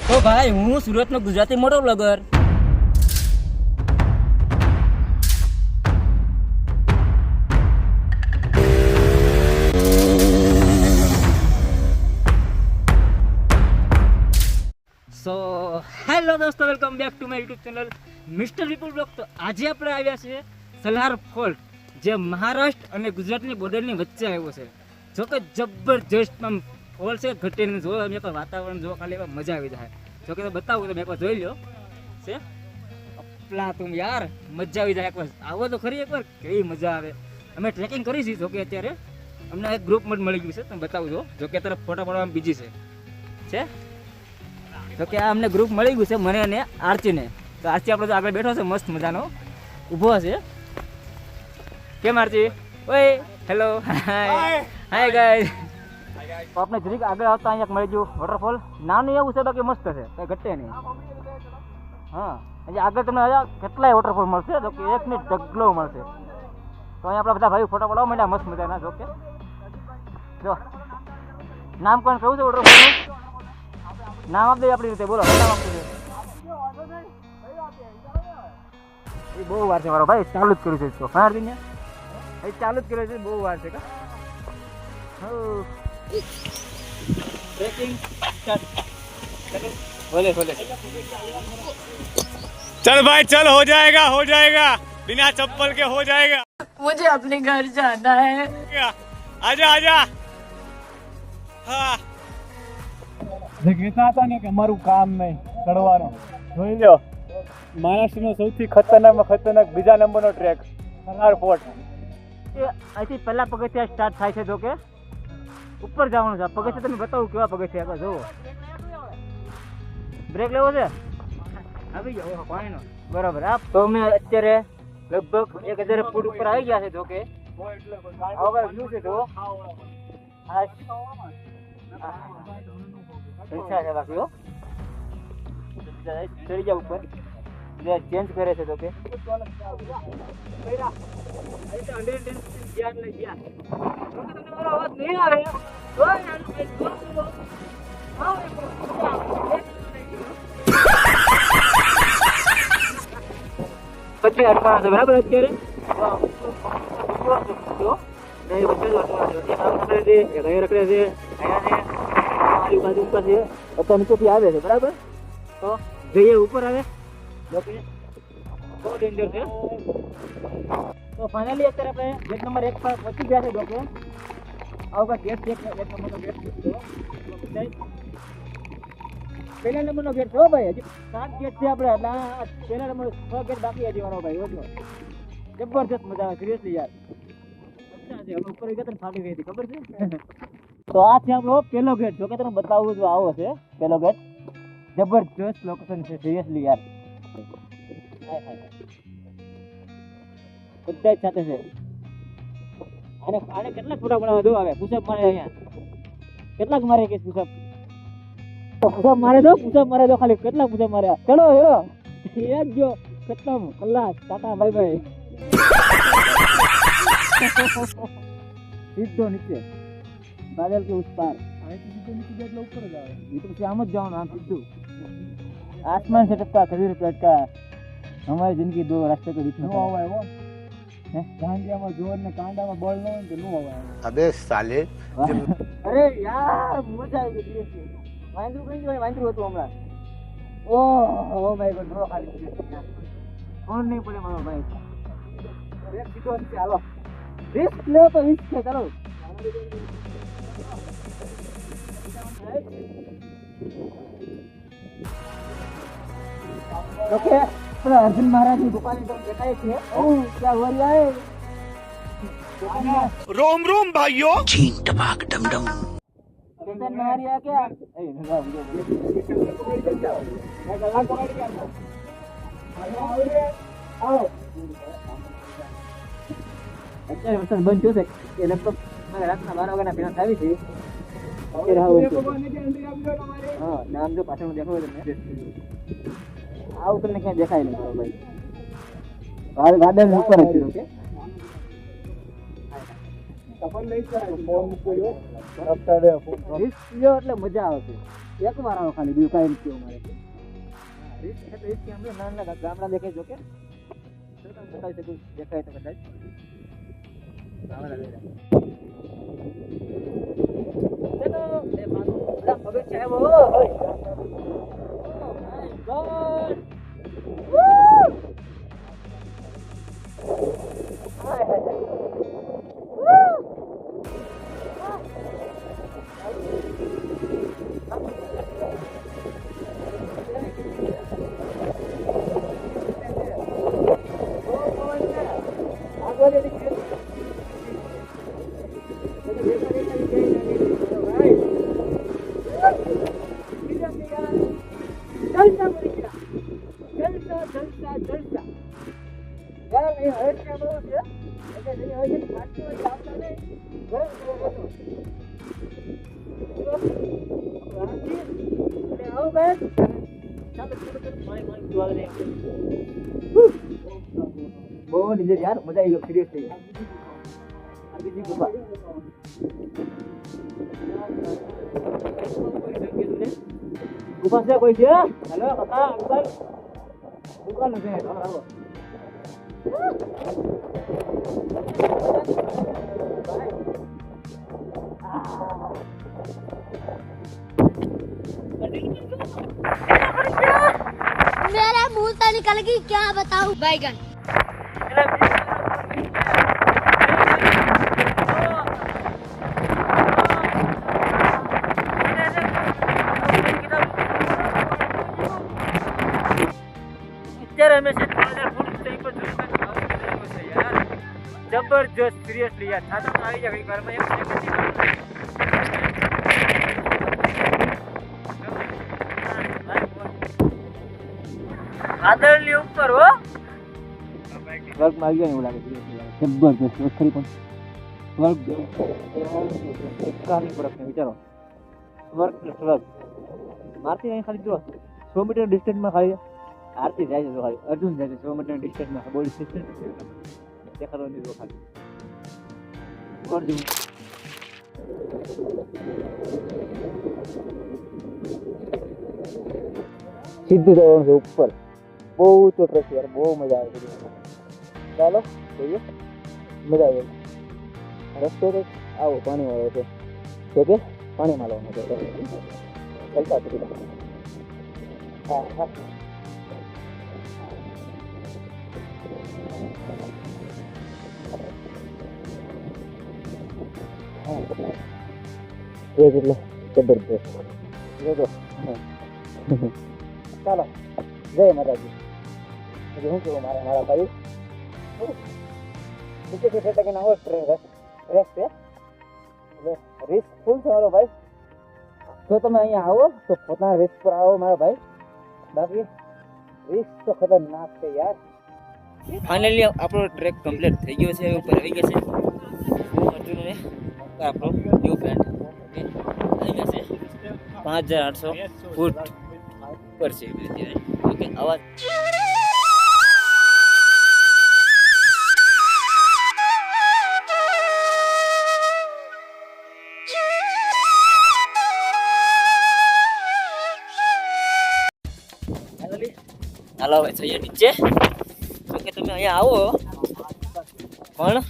તો ભાઈ હું સુરતનો ગુજરાતી મોટો બ્લોગર. સો હેલો દોસ્તો, welcome back to my YouTube channel mister Vipul blog. તો આજે આપણે આવ્યા છીએ સલહાર ફોલ્ટ, જે મહારાષ્ટ્ર અને ગુજરાતની બોર્ડરની વચ્ચે આવ્યો છે. જો કે જબરજસ્ત આમ ફોલ છે, ઘટીને જો અમે એકવાર વાતાવરણ જો ખાલી એમાં મજા આવી જાય. જો કે બતાવું તમે એકવાર જોઈ લો છે અપલા તું યાર, મજા આવી જાય. એકવાર આવો તો ખરી, એકવાર કેવી મજા આવે. અમે ટ્રેકિંગ કરી છે. જો કે અત્યારે અમને એક ગ્રુપ મળી ગયું છે, તમે બતાવું છો. જો કે અત્યારે ફોટા પાડવામાં બીજી છે. તો કે આ અમને ગ્રુપ મળી ગયું છે, મને અને આરતીને. તો આરતી આપણે તો આગળ બેઠો છે, મસ્ત મજાનો ઊભો છે. કેમ આરતી? ઓય હેલો, હાય ગાઈસ. તો આપણે જરીક આગળ આવતા અહીંયા મળી ગયું વોટરફોલ. નાનું એવું છે, બાકી મસ્ત છે, કંઈ ઘટે નહીં. હા, અહીંયા આગળ તમને કેટલાય વોટરફોલ મળશે. જો કે એક ને ઢગલો મળશે. તો અહીંયા આપણા બધા ભાઈ ફોટા પાડવા માંડ્યા મસ્ત મજાના. જો કે જો નામ કોણ કહું છે વોટરફોલનું? નામ આપી દે આપણી રીતે. બોલો, નામ આપવું છે. એ બહુ વાર છે મારો ભાઈ, ચાલુ જ કર્યું છે. તો ફાર દિન એ ચાલુ જ કર્યું છે, બહુ વાર છે. ટ્રેકિંગ બોલે બોલે. चल भाई चल, हो जाएगा बिना चप्पल के हो जाएगा. मुझे अपने घर जाना है. आजा हाँ. કહેતા હતા ને કે અમારું કામ નહીં ચડવાનું. જોઈ લો, મહારાષ્ટ્રનો સૌથી ખતરનાક બીજા નંબરનો ટ્રેક સલહાર ફોર્ટ. અહીંથી પહેલા પગથિયા સ્ટાર્ટ થાય છે. જો કે ઉપર જવાનું છે. પગથિયા તમે બતાવું કેવા પગથિયા જુઓ. બ્રેક લેવો છે, આવી ગયો પાણીનો બરાબર. આ તો અમે અત્યારે લગભગ 1000 ફૂટ ઉપર આવી ગયા છે. જો કે વ્યૂ છે તો પૈસા છે બાકી હો. ચડી જાવ ઉપર, ચેન્જ કરે છે. તો કે પછી અટવાના છે બરાબર. અત્યારે આજુબાજુ ઉપર છે, અત્યારે નીચેથી આવે છે બરાબર. તો જઈએ ઉપર આવે. બહુ ડેન્જર છે. તો ફાઇનલી અત્યારે આપણે ગેટ નંબર 1 પર પહોંચી ગયા છે. લોકો આવું ગેટ છે, 1 નંબરનો ગેટ છે. પહેલા નંબરનો ગેટ છે ભાઈ. હજી 7 ગેટ છે આપણે. એટલે પહેલા નંબર 6 ગેટ બાકી હજી મારો ભાઈ. ઓછો જબરજસ્ત મજા આવે, સિરિયસલી યાર. અચ્છા છે, હવે ઉપર ગયા તો ફાટી ગઈ હતી, ખબર છે. તો આ છે આપણો પહેલો ગેટ. જો કે તમે બતાવું જો આવો છે પહેલો ગેટ. જબરજસ્ત લોકેશન છે, સિરિયસલી યાર. બધા જ સાથે છે. આને કેટલાક ફોટા બનાવવા દો. આવે પુશઅપ મારે અહીંયા કેટલાક મારે કે પુશઅપ મારે દો ખાલી. કેટલા પુશઅપ માર્યા? ચલો હેરો યાદ જો ખતમ. કલાક ટાટા બાય બાય. સીધો નીચે બાદલ કે ઉસ પાર. ऊपर तो પછી આમ જ જવાનું, આમ સીધું. आसमान से टपका खजूर पेट का हमारी जिंदगी दो रास्ते के बीच में नो हवा है वो है. गांडिया में जोर ने कांडा में बॉल नो तो नो हवा है. अबे साले. अरे यार मजा આવી ગઈ છે. વાંદરું કઈ ગયું? વાંદરું હતું હમણાં. ઓ માય ગોડ, ડ્રો ખાલી છે. કોણ નહીં પડે મારો ભાઈ. એક સીધો છે. હાલો રિસ્ક લે તો રિસ્ક છે. ચાલો ઓકે. अर्जुन महाराज की दुकान देखाय છે. क्या हुआ है? रोम रोम भाइयों. छीन टपाक डम डम. अर्जुन महाराज क्या અત્યારે વરસાદ બંધ થયો છે. એ લગભગ મારે રાતના 12 વાગ્યાના પેલા આવી છે. હા, નામ જો પાછળ દેખાય તમને. આ ઉતરને ક્યાં દેખાય નહીં મારો ભાઈ. ગાર્ડન ઉપર જ છે. એટલે મજા આવશે. એક વાર આવો ખાલી બીજું કાંઈ નથી મારે રીત છે તો રીત કે અમે નાના ગામડા દેખાય જો કે બતાવી શકું દેખાય તો કદાચ ગામડા દેખાય ચલો એ માનો બધા પગથિયા આવ્યો ઓય ગોડ બહુ નીચે યાર મજા આવી ગયો સિરિયસલી આ બીજી ગુફા ગુફા છે કોઈ છે હેલો કાકા અંકલ દુકાન છે આવો मेरा मुंह से निकल गई क्या बताऊं बैगन અત્યારે અમે છે 3000 ફૂટ ઊંચાઈ પર જોયું યાર જબરજસ્ત સિરિયસલી યાર છાતા તો આવી જાય ઘરમાં એક વાદળની ઉપર હો વર્ગમાં આવી ગયા ને એવું લાગે જબરજસ્ત ખરી પણ વર્ગ એકાની પડક વિચારો વર્ગ પ્લસ વર્ગ મારતી અહીં ખાલી જો 100 મીટર ડિસ્ટન્સમાં ખાલી આરતી જાય છે જો ખાલી અર્જુન જાય છે 100 મીટર ડિસ્ટન્સમાં બોડી સિસ્ટમ દેખાતો નથી જો ખાલી અર્જુન સીધું જવાનું છે ઉપર બહુ ઊંચો ટ્રેક યાર બહુ મજા આવે છે ચાલો જોઈએ મજા આવે રસ્તો તો આવો પાણીવાળો છે તો કે પાણીમાં લાવવાનો છે ચાલતા હતી હા હા એટલે જબરદસ્ત જોજો ચાલો જય માતાજી હજી શું કેવું મારા ભાઈ નીચે થી કે ના હોય રેસ છે એટલે રિસ્ક ફૂલ છે મારો ભાઈ જો તમે અહીંયા આવો તો પોતાના રિસ્ક પર આવો મારા ભાઈ બાકી રિસ્ક તો ખતરનાક છે યાર ફાઇનલી આપણો ટ્રેક કમ્પ્લીટ થઈ ગયો છે ઉપર આવી ગયા છે અર્જુનને આપણો ન્યૂ ફ્રેન્ડ આવી ગયા છે 5800 ફૂટ ઉપર છે ઓકે અવાજ હાલો ભાઈ જઈએ નીચે તો કે તમે અહીંયા આવો પણ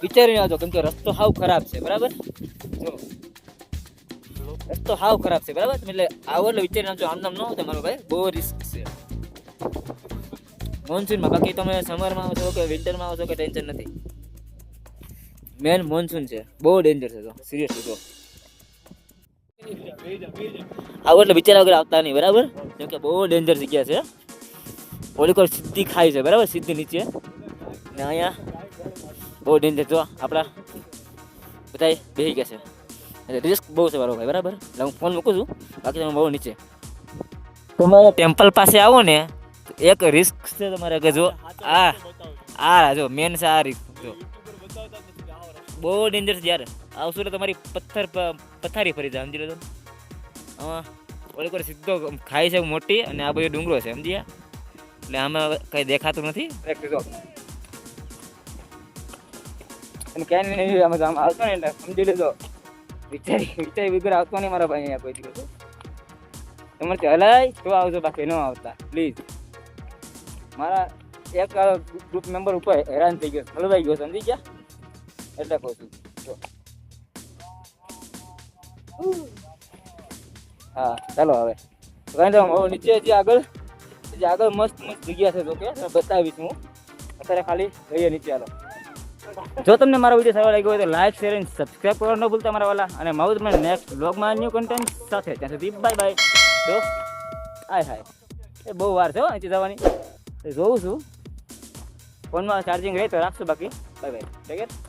વિચારીને આવજો કેમ કે રસ્તો હાવ ખરાબ છે બરાબર જો રસ્તો હાવ ખરાબ છે બરાબર એટલે આવો એટલે વિચારીને આવજો આમ નામ ન હોય તમારો ભાઈ બહુ રિસ્ક છે મોન્સૂનમાં બાકી તમે સમરમાં આવો છો કે વિન્ટરમાં આવો છો કે ટેન્શન નથી મેન મોન્સૂન છે બહુ ડેન્જર છે તો સિરિયસલી તો આવો એટલે વિચાર વગર આવતા નહીં બરાબર કેમ કે બહુ ડેન્જર જગ્યા છે ઓલી કોઈ સીધી ખાઈ છે બરાબર સીધી નીચે ને અહીંયા બહુ ડેન્જર જો આપણા બધા બેસી ગયા છે એટલે રિસ્ક બહુ છે મારો ભાઈ બરાબર એટલે હું ફોન મૂકું છું બાકી તમે બહુ નીચે તમે ટેમ્પલ પાસે આવો ને તો એક રિસ્ક છે તમારે કે જો આ જો મેન છે આ રિસ્ક જો બહુ ડેન્જર છે યાર આવશું એટલે તમારી પથારી ફરી જાય સમજી લો તો હા ઓલી કોઈ સીધો ખાઈ છે મોટી અને આ બધો ડુંગરો છે સમજી એટલે આમાં કંઈ દેખાતું નથી અને ક્યાંય નહીં આમાં આવતો ને એટલે સમજી લેજો વિચારી વગર આવતો નહીં મારા ભાઈ અહીંયા કોઈ દિવસ તમારે હલાય તો આવજો, બાકી ન આવતા પ્લીઝ. મારા એક ગ્રુપ મેમ્બર ઉપર હેરાન થઈ ગયો, હલવાઈ ગયો, સમજી ગયા એટલે કહું છું. જો. હા ચાલો હવે કઈ દઉં હવે નીચે હજી આગળ મસ્ત જગ્યા છે, જો કે તમને બતાવીશ હું. અત્યારે ખાલી જઈએ નીચે. હાલો, જો તમને મારો વિડીયો સારો લાગ્યો હોય તો લાઈક શેર અને સબસ્ક્રાઈબ કરવાનું ન ભૂલતા મારા વાલા. અને મળું તમને નેક્સ્ટ બ્લોગમાં ન્યૂ કન્ટેન્ટ સાથે. ત્યાં સુધી બાય બાય. જો હાય એ બહુ વાર છે હો અહીંથી જવાની. જોઉં છું ફોનમાં ચાર્જિંગ રહે તો રાખશું, બાકી બાય બાય. ઠીક છે.